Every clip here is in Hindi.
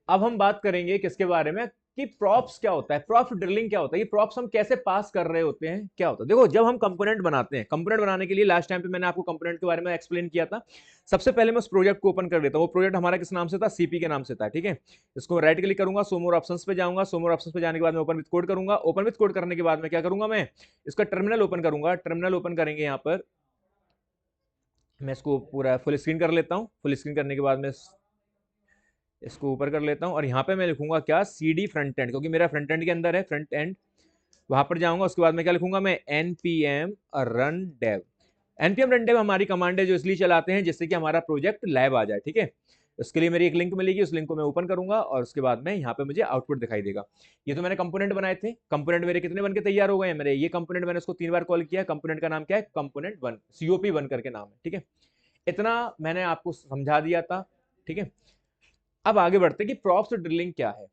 अब हम बात करेंगे किसके बारे में कि प्रॉप्स क्या होता है, प्रॉप्स ड्रिलिंग क्या होता है, ये प्रॉप्स हम कैसे पास कर रहे होते हैं, क्या होता है। देखो जब हम कंपोनेंट बनाते हैं, कंपोनेंट बनाने के लिए लास्ट टाइम पे मैंने आपको कंपोनेंट के बारे में एक्सप्लेन किया था। सबसे पहले मैं उस प्रोजेक्ट को ओपन कर लेता हूँ। वो प्रोजेक्ट हमारा किस नाम से था, सीपी के नाम से था, ठीक है। इसको राइट क्लिक करूंगा, सो मोर ऑप्शंस पे जाऊंगा, सो मोर ऑप्शंस पे जाने के बाद मैं ओपन विद कोड करूंगा। ओपन विद कोड करने के बाद मैं क्या करूंगा, मैं इसका टर्मिनल ओपन करूंगा। टर्मिनल ओपन करेंगे, यहाँ पर मैं इसको पूरा फुल स्क्रीन कर लेता हूँ। फुल स्क्रीन करने के बाद मैं इसको ऊपर कर लेता हूँ और यहाँ पे मैं लिखूंगा क्या, सी डी फ्रंट एंड, क्योंकि मेरा फ्रंट एंड के अंदर है फ्रंट एंड। वहां पर जाऊंगा, उसके बाद मैं क्या लिखूंगा, मैं npm run dev. npm run dev हमारी कमांड है जो इसलिए चलाते हैं जिससे कि हमारा प्रोजेक्ट लाइव आ जाए, ठीक है। उसके लिए मेरी एक लिंक मिलेगी, उस लिंक को मैं ओपन करूंगा और उसके बाद में यहाँ पे मुझे आउटपुट दिखाई देगा। ये तो मैंने कंपोनेंट बनाए थे। कंपोनेंट मेरे कितने बनके तैयार हो गए हैं, मेरे ये कंपोनेंट मैंने उसको 3 बार कॉल किया। कंपोनेंट का नाम क्या है, कंपोनेंट 1, COP1 करके नाम है, ठीक है। इतना मैंने आपको समझा दिया था, ठीक है। अब आगे बढ़ते हैं कि प्रॉप्स ड्रिलिंग क्या है।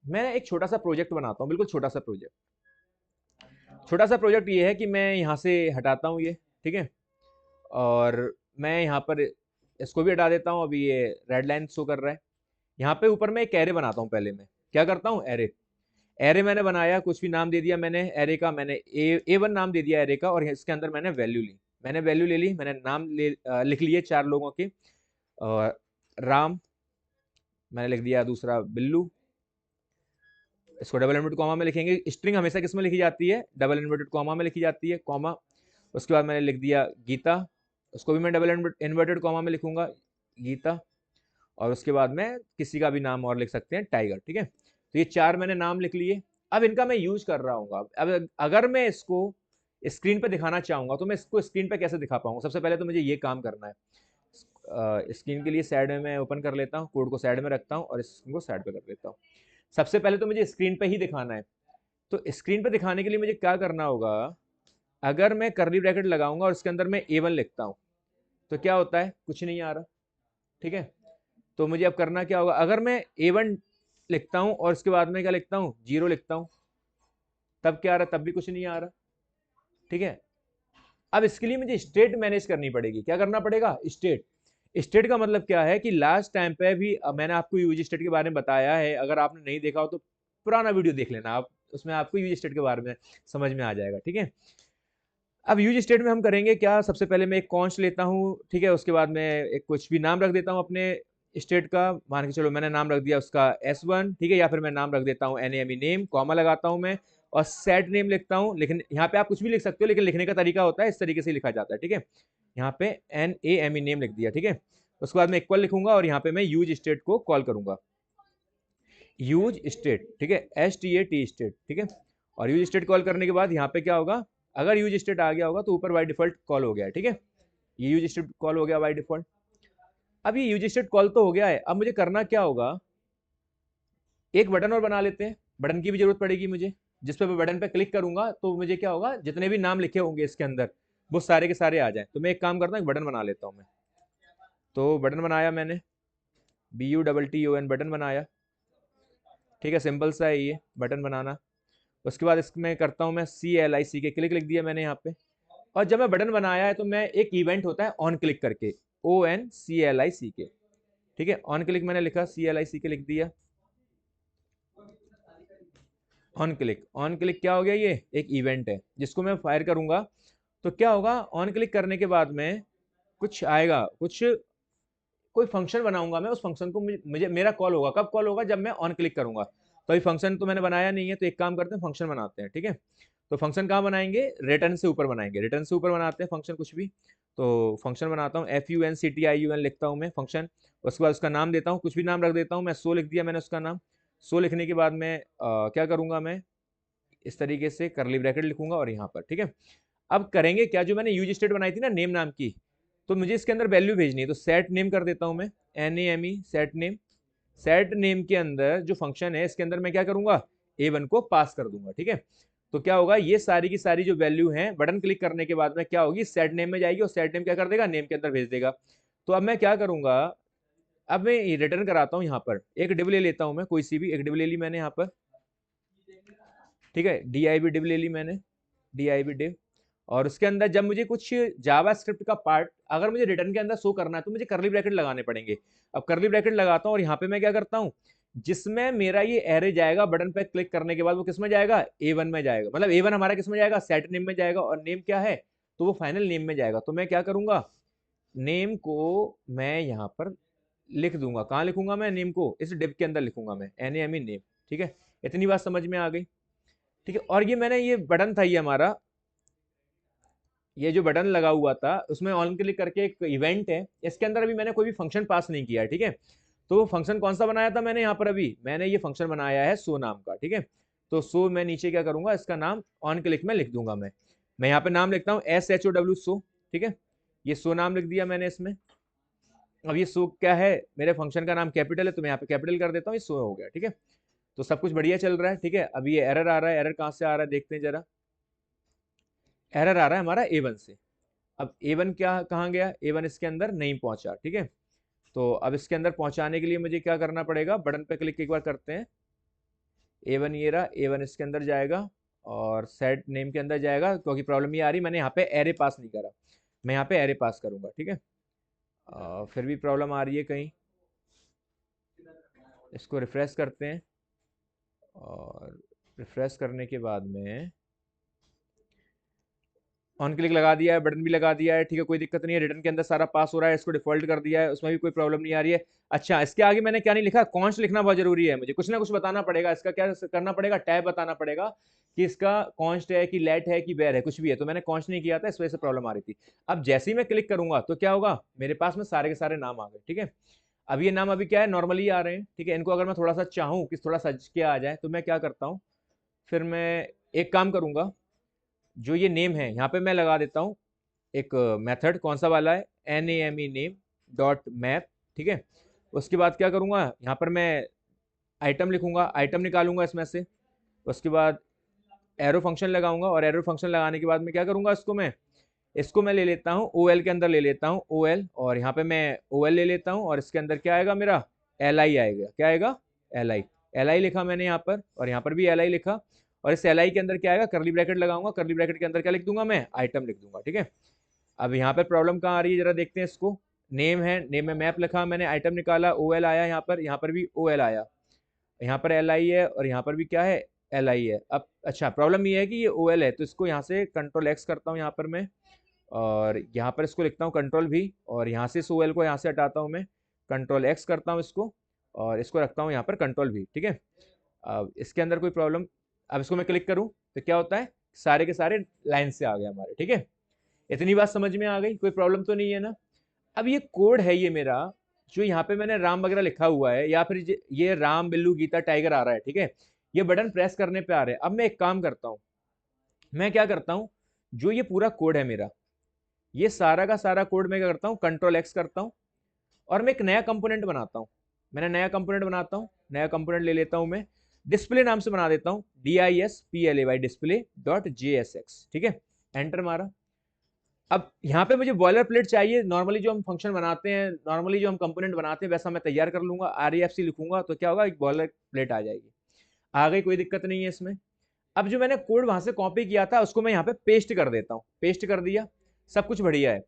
मैं एक छोटा सा प्रोजेक्ट बनाता हूँ, बिल्कुल छोटा सा प्रोजेक्ट। छोटा सा प्रोजेक्ट ये है कि मैं यहाँ से हटाता हूँ ये, ठीक है। और मैं यहाँ पर इसको भी हटा देता हूँ। अभी ये रेड लाइन शो कर रहा है। यहाँ पे ऊपर मैं एक एरे बनाता हूँ। पहले मैं क्या करता हूँ, एरे एरे मैंने बनाया, कुछ भी नाम दे दिया मैंने एरे का, मैंने A1 नाम दे दिया एरे का, और इसके अंदर मैंने वैल्यू ली। मैंने वैल्यू ले ली, मैंने नाम लिख लिए 4 लोगों के। राम मैंने लिख दिया, दूसरा बिल्लू। इसको डबल इन्वर्टेड कॉमा में लिखेंगे। स्ट्रिंग हमेशा किस में लिखी जाती है, डबल इन्वर्टेड कॉमा में लिखी जाती है, कॉमा। उसके बाद मैंने लिख दिया गीता, उसको भी मैं डबल इन्वर्टेड कॉमा में लिखूंगा, गीता। और उसके बाद में किसी का भी नाम और लिख सकते हैं, टाइगर, ठीक है। तो ये 4 मैंने नाम लिख लिए। अब इनका मैं यूज कर रहा हूँ। अब अगर मैं इसको स्क्रीन पे दिखाना चाहूंगा तो मैं इसको स्क्रीन पे कैसे दिखा पाऊंगा। सबसे पहले तो मुझे ये काम करना है। स्क्रीन के लिए साइड में मैं ओपन कर लेता हूँ, कोड को साइड में रखता हूँ और इसको साइड पे कर देता हूँ। सबसे पहले तो मुझे स्क्रीन पे ही दिखाना है। तो स्क्रीन पे दिखाने के लिए मुझे क्या करना होगा, अगर मैं कर्ली ब्रैकेट लगाऊंगा और इसके अंदर मैं A1 लिखता हूं तो क्या होता है, कुछ नहीं आ रहा, ठीक है। तो मुझे अब करना क्या होगा, अगर मैं A1 लिखता हूं और इसके बाद में क्या लिखता हूं, 0 लिखता हूं, तब क्या आ रहा, तब भी कुछ नहीं आ रहा, ठीक है। अब इसके लिए मुझे स्टेट मैनेज करनी पड़ेगी। क्या करना पड़ेगा, स्टेट। स्टेट का मतलब क्या है कि लास्ट टाइम पे भी मैंने आपको यूज स्टेट के बारे में बताया है। अगर आपने नहीं देखा हो तो पुराना वीडियो देख लेना आप, उसमें आपको यूज स्टेट के बारे में समझ में आ जाएगा, ठीक है। अब यूज स्टेट में हम करेंगे क्या, सबसे पहले मैं एक कॉन्स्ट लेता हूँ, ठीक है। उसके बाद मैं एक कुछ भी नाम रख देता हूँ अपने स्टेट का। मान के चलो मैंने नाम रख दिया उसका S1, ठीक है। या फिर मैं नाम रख देता हूँ NAME नेम, कॉमा लगाता हूँ मैं और सेट नेम लिखता हूँ। लेकिन यहाँ पे आप कुछ भी लिख सकते हो, लेकिन लिखने का तरीका होता है इस तरीके से लिखा जाता है, ठीक है। यहाँ पे NAME नेम लिख दिया, ठीक है। उसके बाद मैं इक्वल लिखूंगा और यहाँ पे मैं यूज स्टेट को कॉल करूंगा, यूज स्टेट, ठीक है, STAT स्टेट, ठीक है। और यूज स्टेट कॉल करने के बाद यहाँ पे क्या होगा, अगर यूज स्टेट आ गया होगा तो ऊपर बाय डिफॉल्ट कॉल हो गया है, ठीक है। ये यूज स्टेट कॉल हो गया बाय डिफॉल्ट। अब ये यूज स्टेट कॉल तो हो गया है, अब मुझे करना क्या होगा, एक बटन और बना लेते हैं। बटन की भी जरूरत पड़ेगी मुझे, जिस पे मैं बटन पे क्लिक करूंगा तो मुझे क्या होगा, जितने भी नाम लिखे होंगे इसके अंदर वो सारे के सारे आ जाए। तो मैं एक काम करता हूँ, एक बटन बना लेता हूँ मैं। तो बटन बनाया मैंने, BUTTON बटन बनाया, ठीक है। सिंपल सा है ये बटन बनाना। उसके बाद इसमें करता हूँ मैं CLIC क्लिक लिख दिया मैंने यहाँ पे। और जब मैं बटन बनाया है तो मैं एक इवेंट होता है ऑन क्लिक करके, ONCLICK, ठीक है। ऑन क्लिक मैंने लिखा, CLICK लिख दिया, ऑन क्लिक। ऑन क्लिक क्या हो गया, ये एक इवेंट है जिसको मैं फायर करूंगा तो क्या होगा, ऑन क्लिक करने के बाद में कुछ आएगा, कुछ कोई फंक्शन बनाऊंगा मैं। उस फंक्शन को मुझे मेरा कॉल होगा, कब कॉल होगा, जब मैं ऑन क्लिक करूंगा। तो अभी फंक्शन तो मैंने बनाया नहीं है, तो एक काम करते हैं फंक्शन बनाते हैं, ठीक है। तो फंक्शन कहाँ बनाएंगे, रिटर्न से ऊपर बनाएंगे, रिटर्न से ऊपर बनाते हैं फंक्शन कुछ भी। तो फंक्शन बनाता हूँ, FUNCTIUN लिखता हूँ मैं फंक्शन। उसके बाद उसका नाम देता हूँ, कुछ भी नाम रख देता हूँ मैं। सो लिख दिया मैंने उसका नाम। सो लिखने के बाद में क्या करूंगा मैं, इस तरीके से करली ब्रैकेट लिखूंगा और यहाँ पर, ठीक है। अब करेंगे क्या, जो मैंने यूज स्टेट बनाई थी ना नेम नाम की, तो मुझे इसके अंदर वैल्यू भेजनी है। तो सेट नेम कर देता हूं मैं, NAME set name. Set name के अंदर जो फंक्शन है इसके अंदर मैं क्या करूंगा, A1 को पास कर दूंगा, ठीक है। तो क्या होगा, ये सारी की सारी जो वैल्यू है बटन क्लिक करने के बाद में क्या होगी, सेट नेम में जाएगी और सेट नेम क्या कर देगा, नेम के अंदर भेज देगा। तो अब मैं क्या करूंगा, अब मैं रिटर्न कराता हूँ। यहाँ पर एक डिव ले लेता हूँ मैं, कोई सी भी एक डिव ले ली मैंने यहाँ पर, ठीक है। DIV डिव ले ली मैंने, DIV डिव। और उसके अंदर जब मुझे कुछ जावा स्क्रिप्ट का पार्ट अगर मुझे रिटर्न के अंदर शो करना है तो मुझे करली ब्रैकेट लगाने पड़ेंगे। अब करली ब्रैकेट लगाता हूँ और यहाँ पे मैं क्या करता हूँ, जिसमें मेरा ये एरे जाएगा, बटन पे क्लिक करने के बाद वो किस में जाएगा, A1 में जाएगा। मतलब A1 हमारा किस में जाएगा, सेट नेम में जाएगा, और नेम क्या है, तो वो फाइनल नेम में जाएगा। तो मैं क्या करूंगा, नेम को मैं यहाँ पर लिख दूंगा। कहाँ लिखूंगा मैं नेम को, इस डिव के अंदर लिखूंगा मैं, NAME नेम। ठीक है, इतनी बात समझ में आ गई। ठीक है, और ये मैंने ये बटन था, ये हमारा ये जो बटन लगा हुआ था उसमें ऑन क्लिक करके एक इवेंट है, इसके अंदर अभी मैंने कोई भी फंक्शन पास नहीं किया है। ठीक है, तो वो फंक्शन कौन सा बनाया था मैंने, यहाँ पर अभी मैंने ये फंक्शन बनाया है सो नाम का। ठीक है, तो सो मैं नीचे क्या करूंगा, इसका नाम ऑन क्लिक में लिख दूंगा। मैं यहाँ पे नाम लिखता हूँ SHOW सो। ठीक है, ये सो नाम लिख दिया मैंने इसमें। अब ये सो क्या है, मेरे फंक्शन का नाम कैपिटल है, तो मैं यहाँ पे कैपिटल कर देता हूँ, ये सो हो गया। ठीक है, तो सब कुछ बढ़िया चल रहा है। ठीक है, अब ये एरर आ रहा है, एरर कहाँ से आ रहा है देखते हैं जरा। एरर आ रहा है हमारा A1 से। अब A1 क्या कहाँ गया, A1 इसके अंदर नहीं पहुंचा। ठीक है, तो अब इसके अंदर पहुंचाने के लिए मुझे क्या करना पड़ेगा, बटन पे क्लिक एक बार करते हैं। A1 ये रहा, A1 इसके अंदर जाएगा और सेट नेम के अंदर जाएगा, क्योंकि प्रॉब्लम ये आ रही मैंने यहाँ पे एरे पास नहीं करा, मैं यहाँ पे एरे पास करूंगा। ठीक है, फिर भी प्रॉब्लम आ रही है कहीं, इसको रिफ्रेश करते हैं, और रिफ्रेश करने के बाद में ऑन क्लिक लगा दिया है, बटन भी लगा दिया है। ठीक है, कोई दिक्कत नहीं है, रिटर्न के अंदर सारा पास हो रहा है, इसको डिफॉल्ट कर दिया है, उसमें भी कोई प्रॉब्लम नहीं आ रही है। अच्छा, इसके आगे मैंने क्या नहीं लिखा, कॉन्स्ट लिखना बहुत जरूरी है, मुझे कुछ ना कुछ बताना पड़ेगा। इसका क्या करना पड़ेगा, टैब बताना पड़ेगा कि इसका कॉन्स्ट है कि लेट है कि बेर है, कुछ भी है। तो मैंने कॉन्स्ट नहीं किया था, इस वजह से प्रॉब्लम आ रही थी। अब जैसे ही मैं क्लिक करूंगा तो क्या होगा, मेरे पास में सारे के सारे नाम आ गए। ठीक है, अब ये नाम अभी क्या है, नॉर्मली आ रहे हैं। ठीक है, इनको अगर मैं थोड़ा सा चाहूँ कि थोड़ा सज के आ जाए, तो मैं क्या करता हूँ, फिर मैं एक काम करूंगा, जो ये नेम है यहाँ पे मैं लगा देता हूँ एक मेथड, कौन सा वाला है, NAME नेम डॉट मैप। ठीक है, उसके बाद क्या करूंगा, यहाँ पर मैं आइटम लिखूंगा, आइटम निकालूंगा इसमें से। उसके बाद एरो फंक्शन लगाऊंगा, और एरो फंक्शन लगाने के बाद मैं क्या करूंगा, इसको मैं ले लेता हूँ OL के अंदर ले लेता हूँ OL, और यहाँ पे मैं OL ले लेता हूँ, और इसके अंदर क्या आएगा मेरा, LI आएगा। क्या आएगा, LI लिखा मैंने यहाँ पर, और यहाँ पर भी LI लिखा, और इस LI के अंदर क्या आएगा, कर्ली ब्रैकेट लगाऊंगा, कर्ली ब्रैकेट के अंदर क्या लिख दूंगा मैं, आइटम लिख दूंगा। ठीक है, अब यहाँ पर प्रॉब्लम कहाँ आ रही है जरा देखते हैं इसको। नेम है, नेम में मैप लिखा मैंने, आइटम निकाला, OL आया, यहाँ पर भी OL आया, यहाँ पर LI है, और यहाँ पर भी क्या है, LI है। अब अच्छा, प्रॉब्लम ये है कि ये OL है, तो इसको यहाँ से कंट्रोल X करता हूँ यहाँ पर मैं, और यहाँ पर इसको लिखता हूँ कंट्रोल V, और यहाँ से इस OL को यहाँ से हटाता हूँ मैं, कंट्रोल X करता हूँ इसको, और इसको रखता हूँ यहाँ पर कंट्रोल V। ठीक है, अब इसके अंदर कोई प्रॉब्लम, अब इसको मैं क्लिक करूँ तो क्या होता है, सारे के सारे लाइन से आ गए हमारे। ठीक है, इतनी बात समझ में आ गई, कोई प्रॉब्लम तो नहीं है ना। अब ये कोड है ये मेरा, जो यहाँ पे मैंने राम वगैरह लिखा हुआ है, या फिर ये राम बिल्लू गीता टाइगर आ रहा है। ठीक है, ये बटन प्रेस करने पे आ रहे हैं। अब मैं एक काम करता हूँ, मैं क्या करता हूँ, जो ये पूरा कोड है मेरा, ये सारा का सारा कोड मैं क्या करता हूँ, कंट्रोल X करता हूँ, और मैं एक नया कंपोनेंट बनाता हूँ। मैंने नया कंपोनेंट बनाता हूँ, नया कंपोनेंट ले लेता हूँ मैं, डिस्प्ले नाम से बना देता हूँ, DISPLAY डिस्प्ले डॉट JSX। ठीक है, एंटर मारा। अब यहाँ पे मुझे बॉयलर प्लेट चाहिए, नॉर्मली जो हम फंक्शन बनाते हैं, नॉर्मली जो हम कंपोनेंट बनाते हैं, वैसा मैं तैयार कर लूंगा, REFC लिखूंगा, तो क्या होगा, एक बॉयलर प्लेट आ जाएगी। आ गई, कोई दिक्कत नहीं है इसमें। अब जो मैंने कोड वहां से कॉपी किया था, उसको मैं यहाँ पे पेस्ट कर देता हूँ, पेस्ट कर दिया, सब कुछ बढ़िया है।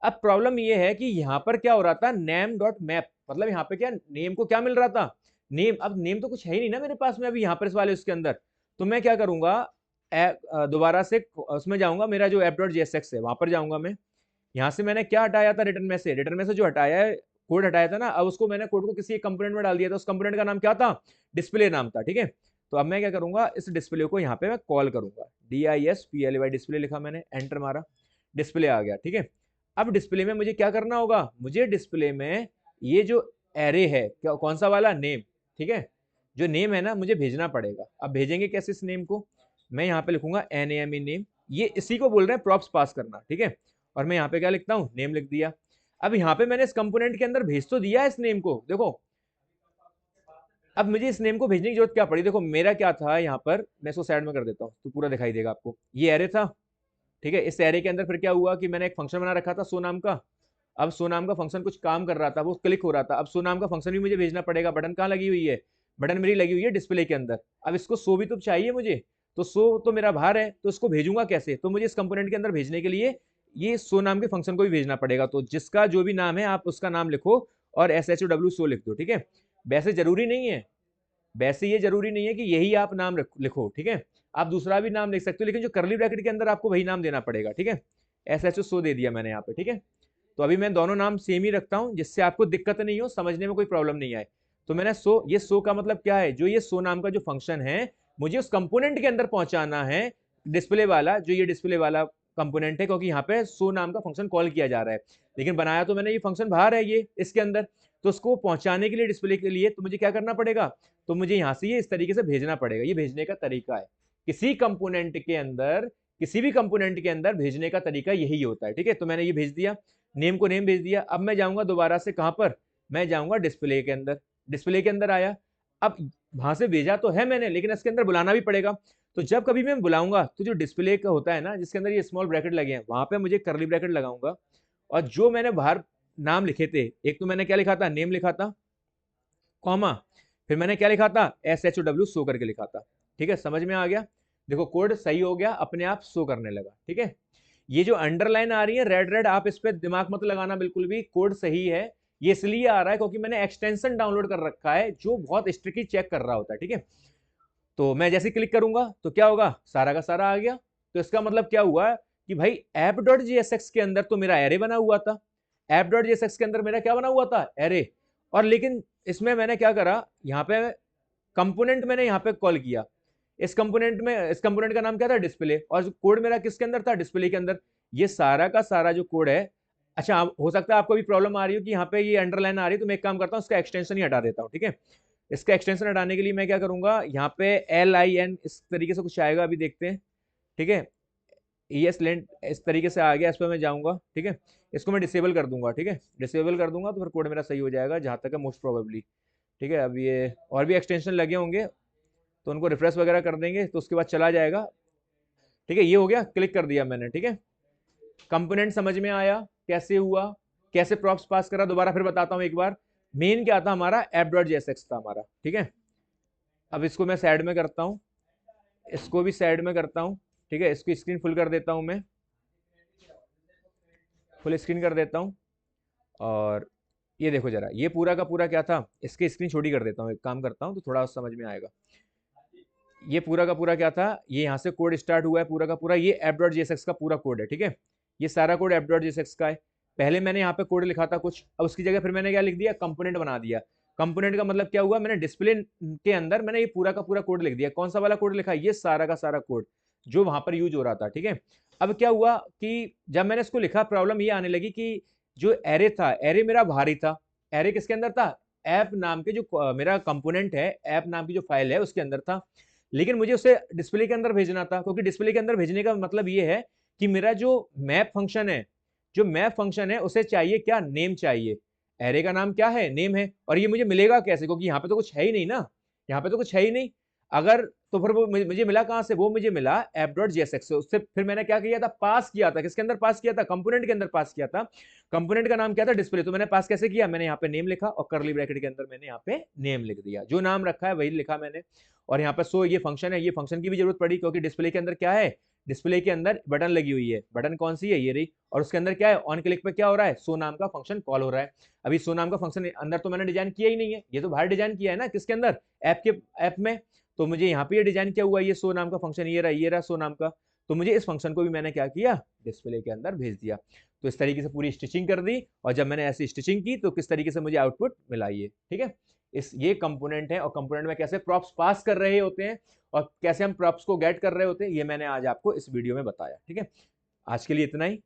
अब प्रॉब्लम ये है कि यहाँ पर क्या हो रहा था, नेम डॉट मैप, मतलब यहाँ पे क्या, नेम को क्या मिल रहा था, नेम। अब नेम तो कुछ है ही नहीं ना मेरे पास में अभी यहाँ पर इस वाले उसके अंदर। तो मैं क्या करूंगा, दोबारा से उसमें जाऊंगा, मेरा जो app.jsx है वहां पर जाऊंगा मैं। यहाँ से मैंने क्या हटाया था, रिटर्न में से जो हटाया है, कोड हटाया था ना, अब उसको मैंने कोड को किसी एक कंपोनेंट में डाल दिया था, उस कंपोनेंट का नाम क्या था, डिस्प्ले नाम था। ठीक है, तो अब मैं क्या करूंगा, इस डिस्प्ले को यहाँ पे मैं कॉल करूंगा, DISPLAY डिस्प्ले लिखा मैंने, एंटर मारा, डिस्प्ले आ गया। ठीक है, अब डिस्प्ले में मुझे क्या करना होगा, मुझे डिस्प्ले में ये जो एरे है, क्या कौन सा वाला, नेम। ठीक है, जो नेम है ना, मुझे भेजना पड़ेगा। अब भेजेंगे कैसे इस नेम को, मैं यहाँ पे लिखूंगा NAME नेम, ये इसी को बोल रहे हैं प्रॉप्स पास करना। ठीक है, और मैं यहाँ पे क्या लिखता हूँ, नेम लिख दिया। अब यहाँ पे मैंने इस कंपोनेंट के अंदर भेज तो दिया इस नेम को, देखो। अब मुझे इस नेम को भेजने की जरूरत क्या पड़ी, देखो मेरा क्या था यहाँ पर, मैं इसको साइड में कर देता हूँ तो पूरा दिखाई देगा आपको। ये एरे था, ठीक है, इस एरे के अंदर फिर क्या हुआ कि मैंने एक फंक्शन बना रखा था सो नाम का। अब सो नाम का फंक्शन कुछ काम कर रहा था, वो क्लिक हो रहा था। अब सो नाम का फंक्शन भी मुझे भेजना पड़ेगा, बटन कहाँ लगी हुई है, बटन मेरी लगी हुई है डिस्प्ले के अंदर। अब इसको सो भी तो चाहिए मुझे, तो सो तो मेरा बाहर है, तो इसको भेजूंगा कैसे, तो मुझे इस कंपोनेंट के अंदर भेजने के लिए ये सो नाम के फंक्शन को भी भेजना पड़ेगा। तो जिसका जो भी नाम है आप उसका नाम लिखो, और SHOW सो लिख दो। ठीक है, वैसे जरूरी नहीं है वैसे ये जरूरी नहीं है कि यही आप नाम लिखो, ठीक है, आप दूसरा भी नाम लिख सकते हो, लेकिन जो करली ब्रैकेट के अंदर आपको वही नाम देना पड़ेगा, ठीक है। SHO सो दे दिया मैंने यहाँ पे, ठीक है। तो अभी मैं दोनों नाम सेम ही रखता हूँ जिससे आपको दिक्कत नहीं हो, समझने में कोई प्रॉब्लम नहीं आए। तो मैंने सो, ये सो का मतलब क्या है, जो ये सो नाम का जो फंक्शन है मुझे उस कंपोनेंट के अंदर पहुंचाना है, डिस्प्ले वाला, जो ये डिस्प्ले वाला कंपोनेंट है, क्योंकि यहाँ पे सो नाम का फंक्शन कॉल किया जा रहा है, लेकिन बनाया तो मैंने ये फंक्शन बाहर है ये इसके अंदर। तो उसको पहुंचाने के लिए, डिस्प्ले के लिए, तो मुझे क्या करना पड़ेगा, तो मुझे यहाँ से ये इस तरीके से भेजना पड़ेगा। ये भेजने का तरीका है किसी कंपोनेंट के अंदर, किसी भी कंपोनेंट के अंदर भेजने का तरीका यही होता है, ठीक है। तो मैंने ये भेज दिया, नेम को नेम भेज दिया। अब मैं जाऊंगा दोबारा से कहां पर, मैं जाऊंगा डिस्प्ले के अंदर, डिस्प्ले के अंदर आया। अब वहां से भेजा तो है मैंने, लेकिन इसके अंदर बुलाना भी पड़ेगा। तो जब कभी मैं बुलाऊंगा तो जो डिस्प्ले का होता है ना, जिसके अंदर ये स्मॉल ब्रैकेट लगे हैं, वहां पे मुझे करली ब्रैकेट लगाऊंगा। और जो मैंने बाहर नाम लिखे थे, एक तो मैंने क्या लिखा था, नेम लिखा था, कॉमा, फिर मैंने क्या लिखा था, SHOW सो करके लिखा था, ठीक है। समझ में आ गया, देखो कोड सही हो गया, अपने आप शो करने लगा, ठीक है। ये जो अंडरलाइन आ रही है रेड रेड, आप इस पे दिमाग मत लगाना बिल्कुल भी, कोड सही है। ये इसलिए आ रहा है क्योंकि मैंने एक्सटेंशन डाउनलोड कर रखा है जो बहुत स्ट्रिक्टली चेक कर रहा होता है, ठीक है। तो मैं जैसे क्लिक करूंगा तो क्या होगा, सारा का सारा आ गया। तो इसका मतलब क्या हुआ कि भाई app.jsx के अंदर तो मेरा एरे बना हुआ था, app.jsx के अंदर मेरा क्या बना हुआ था, एरे। और लेकिन इसमें मैंने क्या करा, यहाँ पे कंपोनेंट मैंने यहाँ पे कॉल किया, इस कंपोनेंट में, इस कंपोनेंट का नाम क्या था, डिस्प्ले, और कोड मेरा किसके अंदर था, डिस्प्ले के अंदर। ये सारा का सारा जो कोड है, अच्छा हो सकता है आपको भी प्रॉब्लम आ रही हो कि यहाँ पे ये अंडरलाइन आ रही है, तो मैं एक काम करता हूँ, इसका एक्सटेंशन ही हटा देता हूँ, ठीक है। इसका एक्सटेंशन हटाने के लिए मैं क्या करूंगा, यहाँ पे LIN इस तरीके से कुछ आएगा, अभी देखते हैं, ठीक है। ESLint इस तरीके से आ गया, इस पर मैं जाऊंगा, ठीक है। इसको मैं डिसेबल कर दूंगा, ठीक है, डिसेबल कर दूंगा तो फिर कोड मेरा सही हो जाएगा, जहां तक है मोस्ट प्रोबेबली, ठीक है। अब ये और भी एक्सटेंशन लगे होंगे तो उनको रिफ्रेश वगैरह कर देंगे तो उसके बाद चला जाएगा, ठीक है। ये हो गया, क्लिक कर दिया मैंने, ठीक है। कंपोनेंट समझ में आया कैसे हुआ, कैसे प्रॉप्स पास करा, दोबारा फिर बताता हूं एक बार। मेन क्या था हमारा, app.jsx था हमारा, ठीक है। अब इसको मैं साइड में करता हूं, इसको भी साइड में करता हूं, ठीक है। इसकी स्क्रीन फुल कर देता हूं, मैं फुल स्क्रीन कर देता हूं। और ये देखो जरा, ये पूरा का पूरा क्या था, इसकी स्क्रीन छोटी कर देता हूँ, एक काम करता हूँ तो थोड़ा समझ में आएगा। ये पूरा का पूरा क्या था, ये यहाँ से कोड स्टार्ट हुआ है पूरा का पूरा, ये app.jsx का पूरा कोड है, ठीक है। ये सारा कोड app.jsx का है। पहले मैंने यहाँ पे कोड लिखा था कुछ, अब उसकी जगह फिर मैंने क्या लिख दिया, कंपोनेंट बना दिया। कंपोनेंट का मतलब क्या हुआ, मैंने डिस्प्ले के अंदर मैंने ये पूरा का पूरा कोड लिख दिया। कौन सा वाला कोड लिखा, ये सारा का सारा कोड जो वहां पर यूज हो रहा था, ठीक है। अब क्या हुआ कि जब मैंने इसको लिखा, प्रॉब्लम ये आने लगी कि जो एरे था, एरे मेरा भारी था। एरे किसके अंदर था, ऐप नाम के जो मेरा कंपोनेंट है, ऐप नाम की जो फाइल है उसके अंदर था। लेकिन मुझे उसे डिस्प्ले के अंदर भेजना था, क्योंकि डिस्प्ले के अंदर भेजने का मतलब ये है कि मेरा जो मैप फंक्शन है, जो मैप फंक्शन है उसे चाहिए क्या, नेम चाहिए। एरे का नाम क्या है, नेम है। और ये मुझे मिलेगा कैसे, क्योंकि यहाँ पे तो कुछ है ही नहीं ना, यहाँ पे तो कुछ है ही नहीं। अगर तो फिर वो मुझे मिला कहां से, वो मुझे मिला app.jsx से। उससे फिर मैंने क्या किया था, पास किया था, किसके अंदर पास किया था, कंपोनेंट के अंदर पास किया था। कंपोनेंट का नाम क्या था, डिस्प्ले। तो मैंने पास कैसे किया, मैंने यहाँ पे नेम लिखा और करली ब्रैकेट के अंदर मैंने यहाँ पे नेम लिख दिया, जो नाम रखा है वही लिखा मैंने। और यहाँ पर सो ये फंक्शन है, ये फंक्शन की भी जरूरत पड़ी क्योंकि डिस्प्ले के अंदर क्या है, डिस्प्ले के अंदर बटन लगी हुई है। बटन कौन सी है, ये रही। और उसके अंदर क्या है, ऑन क्लिक पे क्या हो रहा है, सो नाम का फंक्शन कॉल हो रहा है। अभी सो नाम का फंक्शन अंदर तो मैंने डिजाइन किया ही नहीं है, ये तो बाहर डिजाइन किया है ना, किसके अंदर, ऐप में। तो मुझे यहाँ पे ये डिजाइन क्या हुआ, ये सो नाम का फंक्शन, ये रहा सो नाम का। तो मुझे इस फंक्शन को भी मैंने क्या किया, डिस्प्ले के अंदर भेज दिया। तो इस तरीके से पूरी स्टिचिंग कर दी। और जब मैंने ऐसी स्टिचिंग की तो किस तरीके से मुझे आउटपुट मिला, ये ठीक है। इस ये कंपोनेंट है, और कंपोनेंट में कैसे प्रॉप्स पास कर रहे होते हैं और कैसे हम प्रॉप्स को गेट कर रहे होते हैं, ये मैंने आज आपको इस वीडियो में बताया, ठीक है। आज के लिए इतना ही।